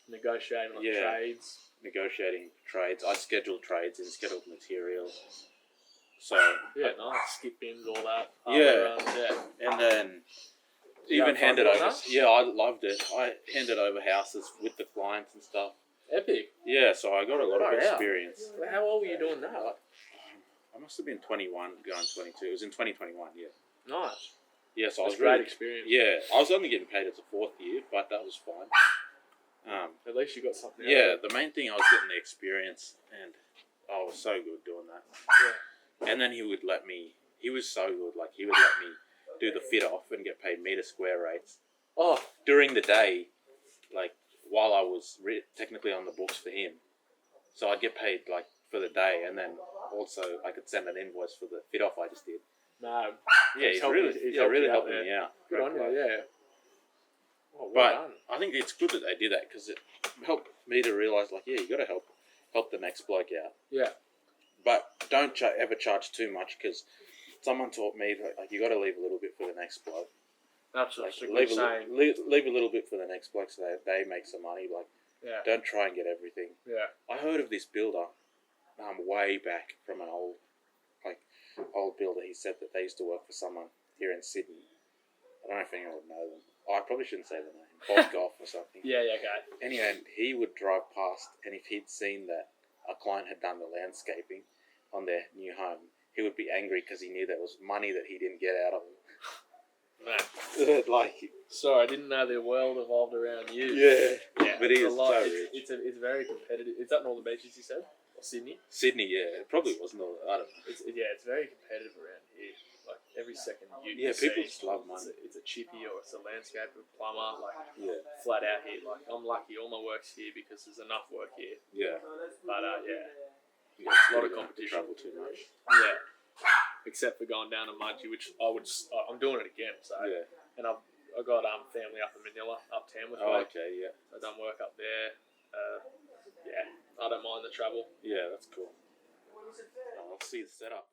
negotiating on Yeah. trades. negotiating trades. I scheduled trades and scheduled materials. So Yeah, nice. Skip bins, all that. Yeah. Runs, yeah. and then You even have fun handed doing over. that? Yeah, I loved it. I handed over houses with the clients and stuff. Epic. Yeah, so I got a lot of Far out. experience. How old were you doing that? Like, I must have been 21, going 22. It was in 2021. Yeah. nice. Yeah, so I That's was great really. experience. Yeah, I was only getting paid as a 4th year, but that was fine. At least you got something. Yeah, out of it. the main thing I was getting the experience, and I was so good doing that. Yeah. And then he was so good, like he would let me do the fit off and get paid meter square rates Oh, during the day, like while I was technically on the books for him. So I'd get paid like for the day, and then also I could send an invoice for the fit off I just did. no. Yeah, He's he's helped really, you- he's yeah, helped really you out helping there. me out. Good on you, yeah. Oh, well But done. I think it's good that they did that because it helped me to realise, like, yeah, you got to help the next bloke out. Yeah. But don't ever charge too much because someone taught me that, like, you got to leave a little bit for the next bloke. That's Like, a good leave saying. leave a little bit for the next bloke so they make some money. Like, Yeah. Don't try and get everything. Yeah. I heard of this builder, way back from an old builder. He said that they used to work for someone here in Sydney. I don't know if anyone would know them. Oh, I probably shouldn't say the name. Bob Goff or something. Yeah, okay. Anyway, he would drive past, and if he'd seen that a client had done the landscaping on their new home, he would be angry because he knew there was money that he didn't get out of them. Man. Like, Sorry, I didn't know the world evolved around you. yeah, Yeah, but he it's is a lot. so It's very competitive. Is that Northern Beaches, you said? Or Sydney? Sydney, yeah, it probably wasn't. I don't know. It's very competitive around here. Like every second you People see, just love money. It's a chippy or it's a landscaper, plumber, like Yeah, flat out here. Like I'm lucky, all my work's here because there's enough work here. yeah. But yeah, Yeah, it's a lot of good, don't have to competition. travel too much. yeah. Except for going down to Mudgee, which I'm doing it again. So Yeah. and I got family up in Manila, up Tamworth Oh, way. okay, yeah. I've done work up there. Yeah, I don't mind the travel. Yeah, that's cool. I'll see the setup.